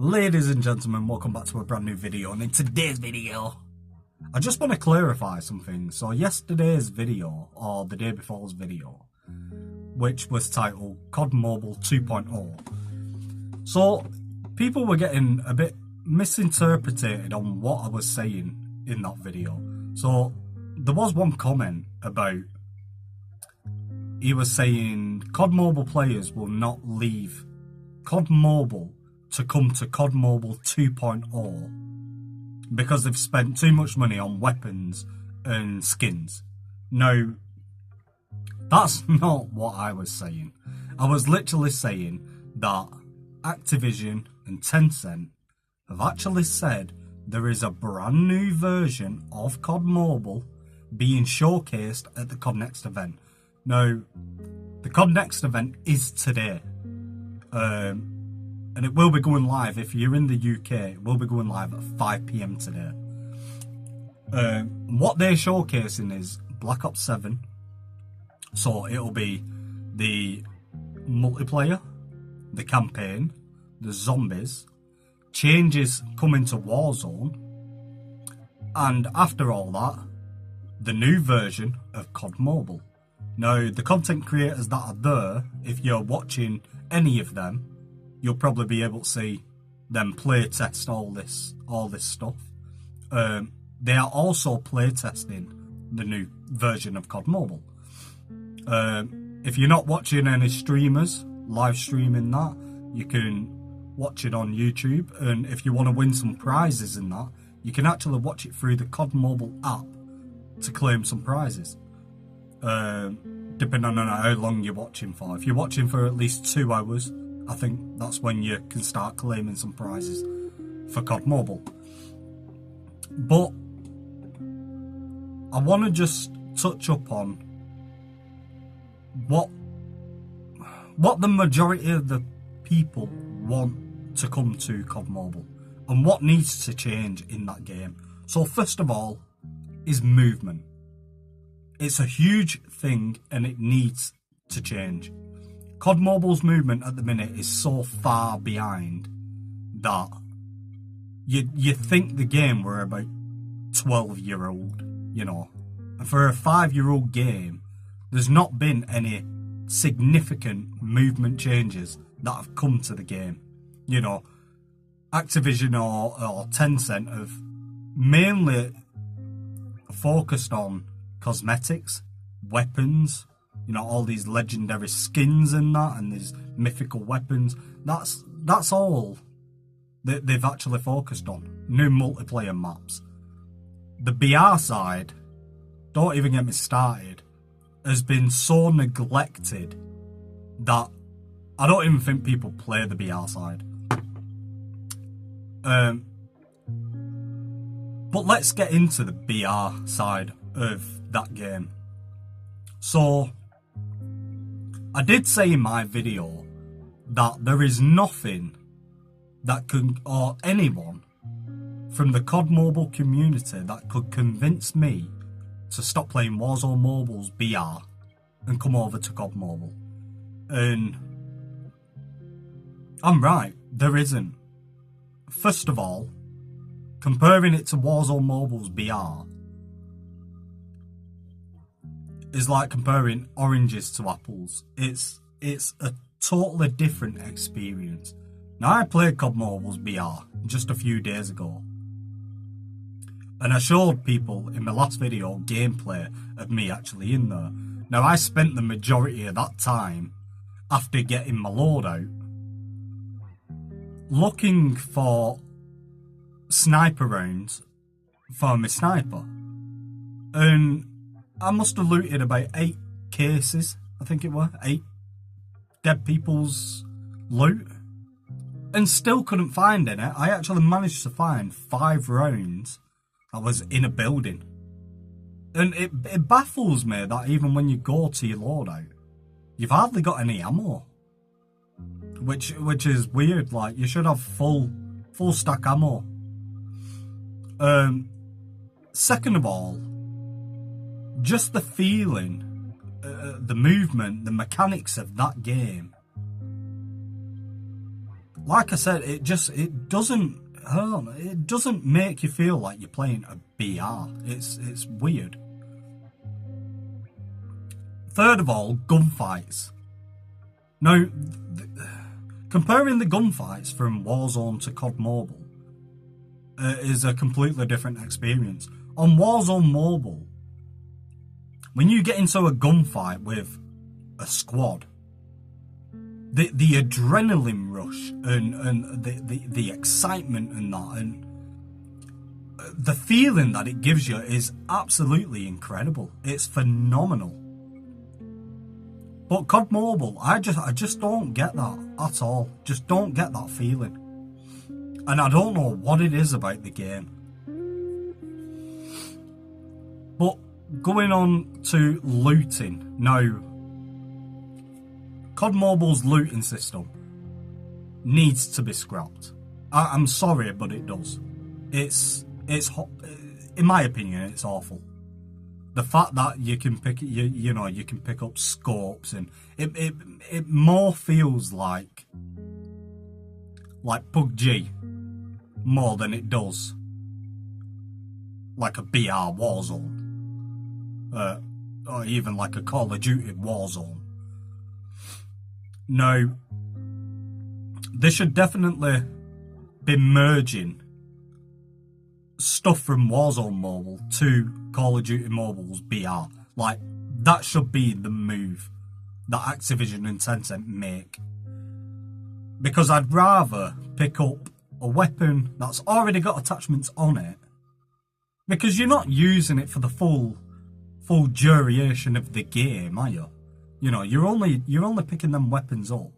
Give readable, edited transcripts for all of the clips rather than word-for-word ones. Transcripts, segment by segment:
Ladies and gentlemen, welcome back to a brand new video, and in today's video, I just want to clarify something. So yesterday's video, or the day before's video, which was titled COD Mobile 2.0. So people were getting a bit misinterpreted on what I was saying in that video. So there was one comment about, he was saying COD Mobile players will not leave COD Mobile to come to COD Mobile 2.0 because they've spent too much money on weapons and skins. Now, that's not what I was saying. I was literally saying that Activision and Tencent have actually said there is a brand new version of COD Mobile being showcased at the COD Next event. Now, the COD Next event is today. And it will be going live, if you're in the UK, it will be going live at 5 PM today. What they're showcasing is Black Ops 7. So it'll be the multiplayer, the campaign, the zombies, changes coming to Warzone, and after all that, the new version of COD Mobile. Now, the content creators that are there, if you're watching any of them, you'll probably be able to see them play test all this stuff. They are also play testing the new version of COD Mobile. If you're not watching any streamers live streaming that, you can watch it on YouTube, and if you want to win some prizes in that, you can actually watch it through the COD Mobile app to claim some prizes, depending on how long you're watching for. If you're watching for at least 2 hours, I think that's when you can start claiming some prizes for COD Mobile. But I want to just touch up on what the majority of the people want to come to COD Mobile and what needs to change in that game. So first of all is movement. It's a huge thing and it needs to change. COD Mobile's movement at the minute is so far behind that you think the game were about 12-year-old, you know. And for a 5-year-old game, there's not been any significant movement changes that have come to the game. You know, Activision or Tencent have mainly focused on cosmetics, weapons, you know, all these legendary skins and that, and these mythical weapons. That's all that they've actually focused on. New multiplayer maps. The BR side, don't even get me started, has been so neglected that I don't even think people play the BR side. But let's get into the BR side of that game. So, I did say in my video that there is nothing that could, or anyone from the COD Mobile community that could convince me to stop playing Warzone Mobile's BR and come over to COD Mobile. And I'm right, there isn't. First of all, comparing it to Warzone Mobile's BR is like comparing oranges to apples. It's a totally different experience. Now, I played COD Mobile's BR just a few days ago, and I showed people in my last video gameplay of me actually in there. Now, I spent the majority of that time after getting my loadout looking for sniper rounds for my sniper, and I must have looted about 8 cases, I think it were, 8 dead people's loot, and still couldn't find any. I actually managed to find 5 rounds that was in a building. And it baffles me that even when you go to your loadout, you've hardly got any ammo. Which is weird, like, you should have full stack ammo. Second of all, just the feeling, the movement, the mechanics of that game like I said, it doesn't. I don't know, it doesn't make you feel like you're playing a BR. It's weird. Third of all, gunfights. Now, comparing the gunfights from Warzone to COD Mobile is a completely different experience. On Warzone Mobile, when you get into a gunfight with a squad, the adrenaline rush and the excitement and that, and the feeling that it gives you is absolutely incredible. It's phenomenal. But COD Mobile, I just don't get that at all. Just don't get that feeling. And I don't know what it is about the game. But going on to looting. Now, COD Mobile's looting system needs to be scrapped. I'm sorry, but it does. It's in my opinion, it's awful. The fact that you can pick you can pick up scopes, and it more feels like PUBG more than it does like a BR Warzone, or even like a Call of Duty Warzone. Now, they should definitely be merging stuff from Warzone Mobile to Call of Duty Mobile's BR. Like, that should be the move that Activision and Tencent make. Because I'd rather pick up a weapon that's already got attachments on it, because you're not using it for the full duration of the game, are you? You know, you're only picking them weapons up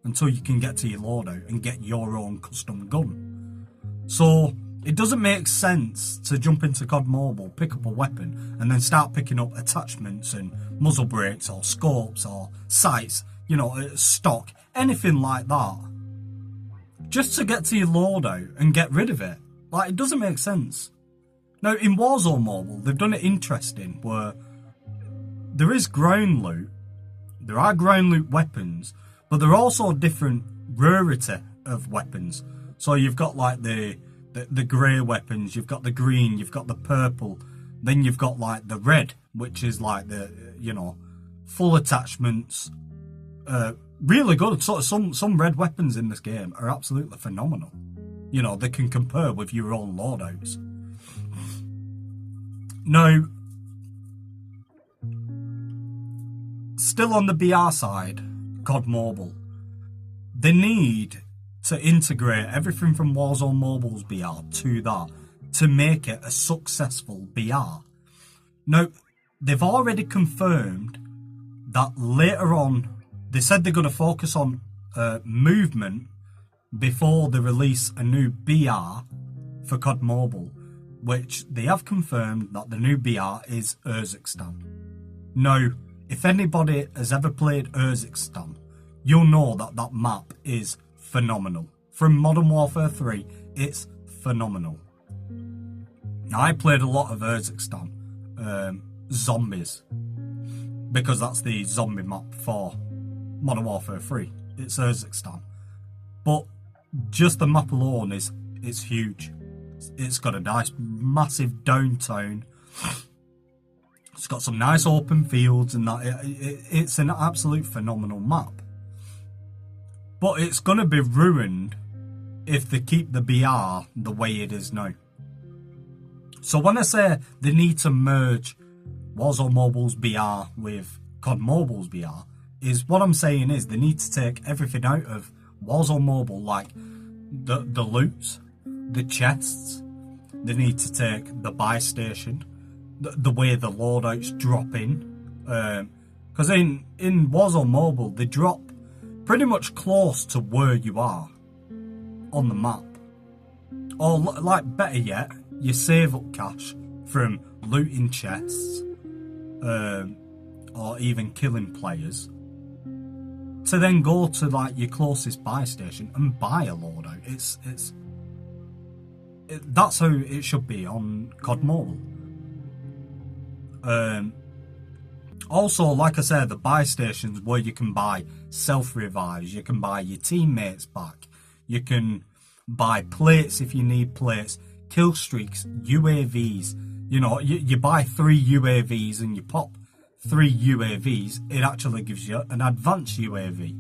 until you can get to your loadout and get your own custom gun. So it doesn't make sense to jump into COD Mobile, pick up a weapon, and then start picking up attachments and muzzle brakes or scopes or sights, stock, anything like that, just to get to your loadout and get rid of it. Like, it doesn't make sense. Now, in Warzone Mobile, they've done it interesting, where there is ground loot, there are ground loot weapons, but there are also different rarity of weapons. So you've got like the grey weapons, you've got the green, you've got the purple, then you've got like the red, which is like the, full attachments. Really good. So some red weapons in this game are absolutely phenomenal. They can compare with your own loadouts. Now, still on the BR side, COD Mobile, they need to integrate everything from Warzone Mobile's BR to that to make it a successful BR. Now, they've already confirmed that later on, they said they're going to focus on movement before they release a new BR for COD Mobile, which they have confirmed that the new BR is Urzikstan. Now, if anybody has ever played Urzikstan, you'll know that that map is phenomenal. From Modern Warfare 3, it's phenomenal. Now, I played a lot of Urzikstan zombies, because that's the zombie map for Modern Warfare 3. It's Urzikstan. But just the map alone is huge. It's got a nice, massive downtown. It's got some nice open fields and that. It's an absolute phenomenal map. But it's going to be ruined if they keep the BR the way it is now. So when I say they need to merge Warzone Mobile's BR with COD Mobile's BR, is what I'm saying is they need to take everything out of Warzone Mobile, like the loots, the chests. They need to take the buy station, the way the loadouts drop in. Because in Warzone Mobile, they drop pretty much close to where you are on the map. Or, like, better yet, you save up cash from looting chests, or even killing players, to then go to like your closest buy station and buy a loadout. That's how it should be on COD Mobile. Also, like I said, the buy stations where you can buy self revives, you can buy your teammates back, You can buy plates if you need plates, kill streaks, UAVs. You know, you buy 3 UAVs and you pop 3 UAVs. It actually gives you an advanced UAV.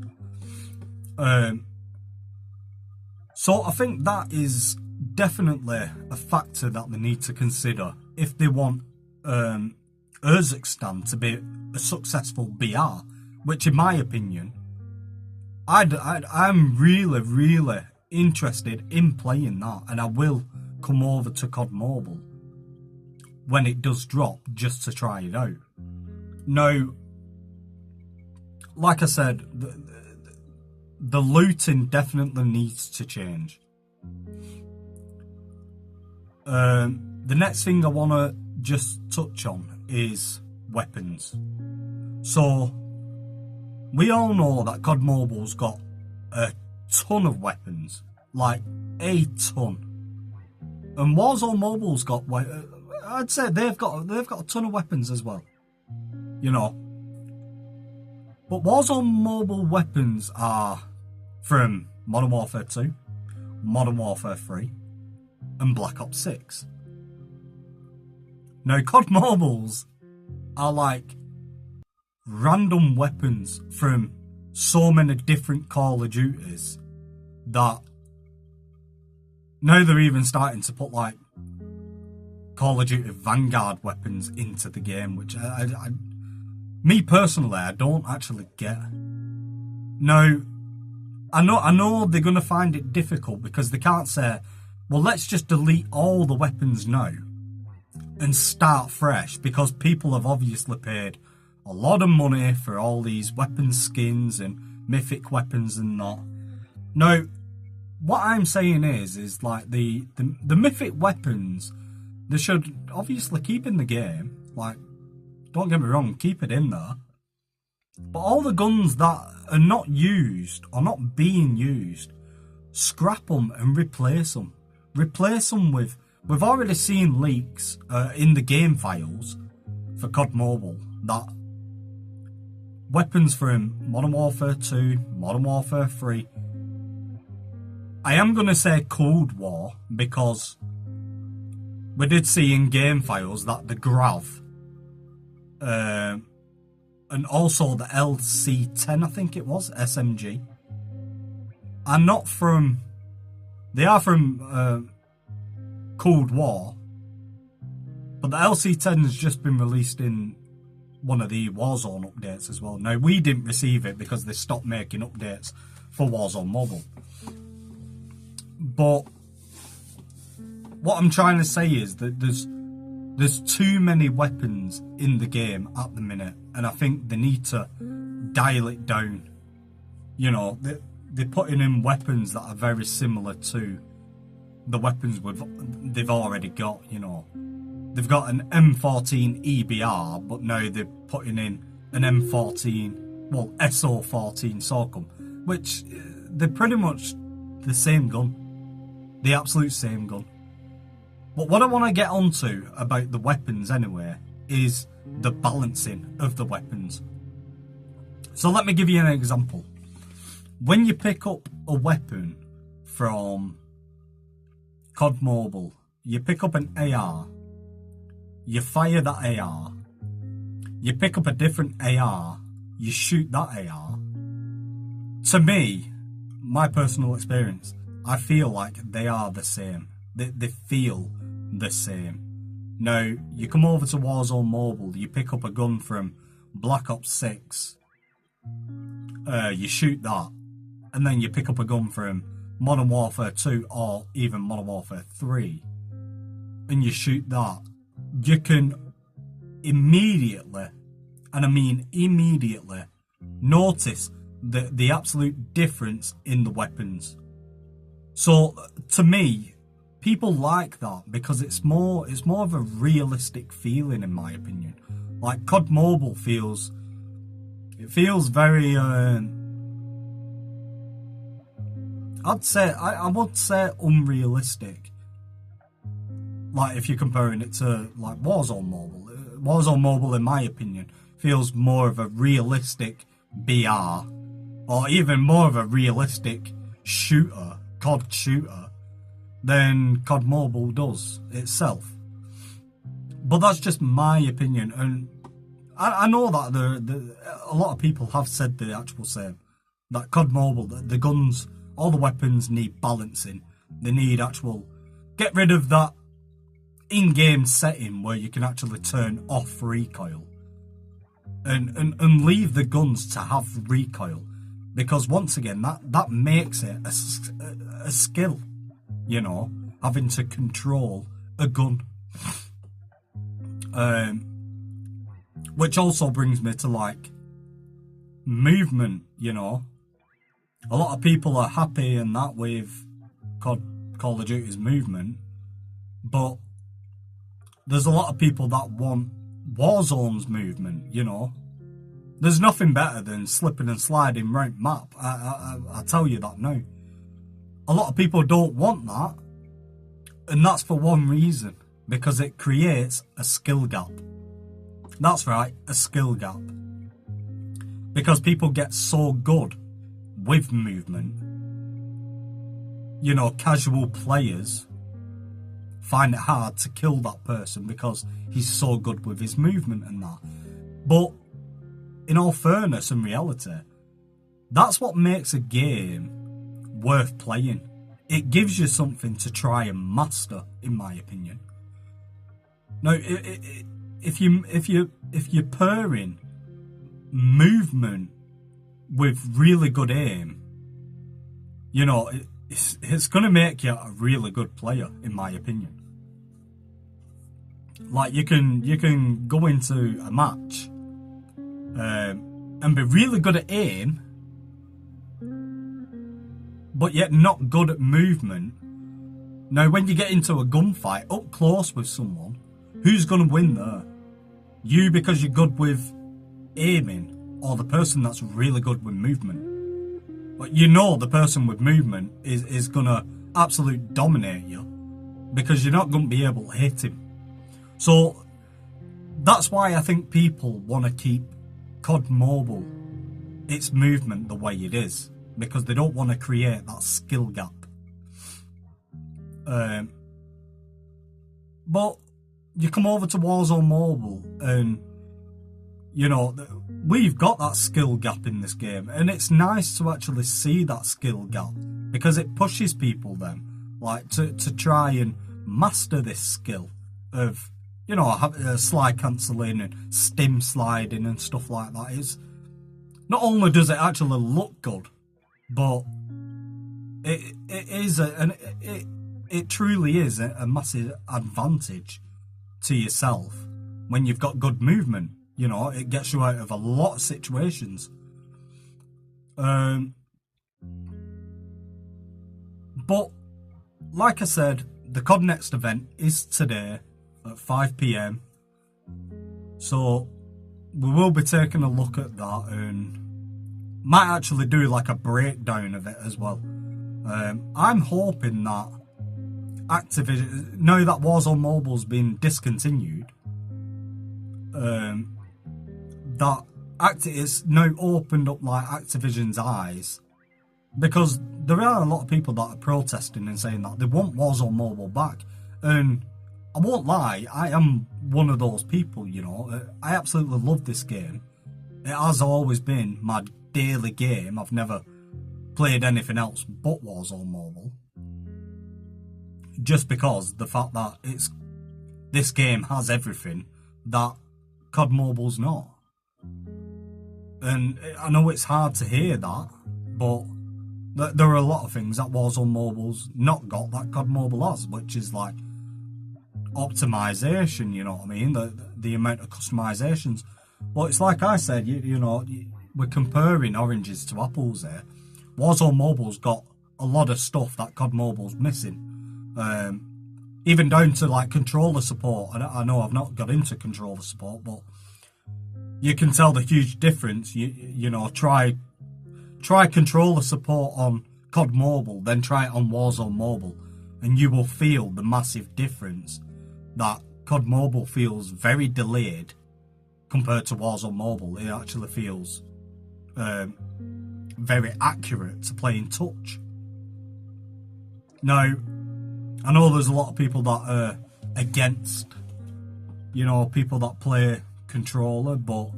So I think that is definitely a factor that they need to consider if they want Urzikstan to be a successful BR, which in my opinion, I'm really interested in playing that, and I will come over to COD Mobile when it does drop just to try it out. Now, like I said, the looting definitely needs to change. The next thing I want to just touch on is weapons. So, we all know that COD Mobile's got a ton of weapons, like a ton. And Warzone Mobile's got, I'd say they've got a ton of weapons as well, you know. But Warzone Mobile weapons are from Modern Warfare 2, Modern Warfare 3, and Black Ops 6. Now, COD Mobiles are like random weapons from so many different Call of Duties that now they're even starting to put like Call of Duty Vanguard weapons into the game, which me personally, I don't actually get. Now, I know they're going to find it difficult because they can't say, well, let's just delete all the weapons now and start fresh, because people have obviously paid a lot of money for all these weapon skins and mythic weapons and that. Now, what I'm saying is like the mythic weapons, they should obviously keep in the game. Like, don't get me wrong, keep it in there. But all the guns that are not used or not being used, scrap them and replace them. Replace them with... We've already seen leaks in the game files for COD Mobile that weapons from Modern Warfare 2, Modern Warfare 3... I am going to say Cold War because we did see in game files that the Grav and also the LC-10, I think it was, SMG, are not from... They are from Cold War, but the LC-10 has just been released in one of the Warzone updates as well. Now, we didn't receive it because they stopped making updates for Warzone Mobile. But what I'm trying to say is that there's too many weapons in the game at the minute, and I think they need to dial it down. You know, they're putting in weapons that are very similar to the weapons they've already got, you know. They've got an M14 EBR, but now they're putting in an M14, well, SO14 Sorcum, which they're pretty much the same gun. The absolute same gun. But what I want to get onto about the weapons anyway is the balancing of the weapons. So let me give you an example. When you pick up a weapon from COD Mobile, you pick up an AR, you fire that AR, you pick up a different AR, you shoot that AR. To me, my personal experience, I feel like they are the same. They feel the same. Now, you come over to Warzone Mobile, you pick up a gun from Black Ops 6, you shoot that, and then you pick up a gun from Modern Warfare 2 or even Modern Warfare 3, and you shoot that, you can immediately, and I mean immediately, notice the absolute difference in the weapons. So, to me, people like that because it's more of a realistic feeling, in my opinion. Like, COD Mobile feels very, I would say unrealistic. Like, if you're comparing it to, like, Warzone Mobile. Warzone Mobile, in my opinion, feels more of a realistic BR, or even more of a realistic shooter COD shooter than COD Mobile does itself. But that's just my opinion, and I know that a lot of people have said the actual same. That COD Mobile, the guns, all the weapons need balancing. They need actual... Get rid of that in-game setting where you can actually turn off recoil. And leave the guns to have recoil. Because once again, that makes it a skill. You know, having to control a gun. Which also brings me to, like, movement, you know. A lot of people are happy and that with Call of Duty's movement, but there's a lot of people that want Warzone's movement, you know. There's nothing better than slipping and sliding right map. I tell you that now. A lot of people don't want that, and that's for one reason, because it creates a skill gap. That's right, a skill gap. Because people get so good with movement. You know, casual players find it hard to kill that person because he's so good with his movement and that. But in all fairness and reality, that's what makes a game worth playing. It gives you something to try and master, in my opinion. Now, if you're pairing movement with really good aim, you know, it's going to make you a really good player, in my opinion. Like, you can go into a match and be really good at aim, but yet not good at movement. Now, when you get into a gunfight up close with someone, who's going to win there? You because you're good with aiming, or the person that's really good with movement? But you know the person with movement is going to absolutely dominate you because you're not going to be able to hit him. So that's why I think people want to keep COD Mobile, its movement the way it is, because they don't want to create that skill gap. But you come over to Warzone Mobile and, you know, we've got that skill gap in this game, and it's nice to actually see that skill gap because it pushes people then, like, to try and master this skill of, you know, slide cancelling and stim sliding and stuff like that. It's not only does it actually look good, but it truly is a massive advantage to yourself when you've got good movement. You know, it gets you out of a lot of situations. But like I said, the COD Next event is today at 5 PM. So we will be taking a look at that and might actually do like a breakdown of it as well. I'm hoping that Activision, now that Warzone Mobile's been discontinued, that it's now opened up like Activision's eyes, because there are a lot of people that are protesting and saying that they want Warzone Mobile back, and I won't lie, I am one of those people. You know, I absolutely love this game. It has always been my daily game. I've never played anything else but Warzone Mobile, just because the fact that this game has everything that COD Mobile's not. And I know it's hard to hear that, but there are a lot of things that Warzone Mobile's not got that COD Mobile has, which is like optimization, you know what I mean? The amount of customizations. But it's like I said, you know, we're comparing oranges to apples here. Warzone Mobile's got a lot of stuff that COD Mobile's missing. Even down to like controller support. I know I've not got into controller support, but you can tell the huge difference. You know, try controller support on COD Mobile, then try it on Warzone Mobile, and you will feel the massive difference that COD Mobile feels very delayed compared to Warzone Mobile. It actually feels very accurate to play in touch. Now, I know there's a lot of people that are against, you know, people that play controller, but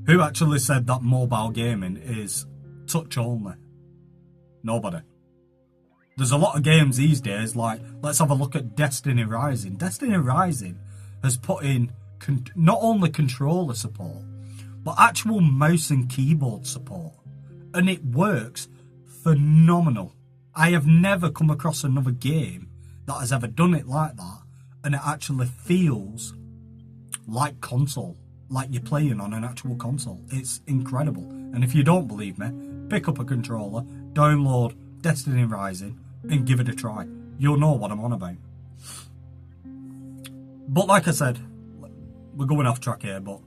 who actually said that mobile gaming is touch only? Nobody. There's a lot of games these days, like, let's have a look at Destiny Rising. Destiny Rising has put in not only controller support, but actual mouse and keyboard support. And it works phenomenal. I have never come across another game that has ever done it like that, and it actually feels like console, like you're playing on an actual console. It's incredible. And if you don't believe me, pick up a controller, download Destiny Rising, and give it a try. You'll know what I'm on about. But like I said, we're going off track here, but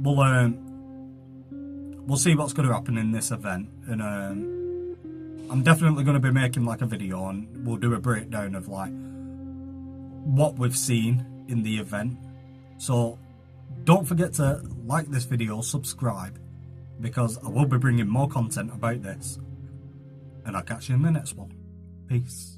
we'll see what's going to happen in this event, and I'm definitely going to be making like a video, and we'll do a breakdown of like what we've seen in the event. So don't forget to like this video, subscribe, because I will be bringing more content about this, and I'll catch you in the next one. Peace.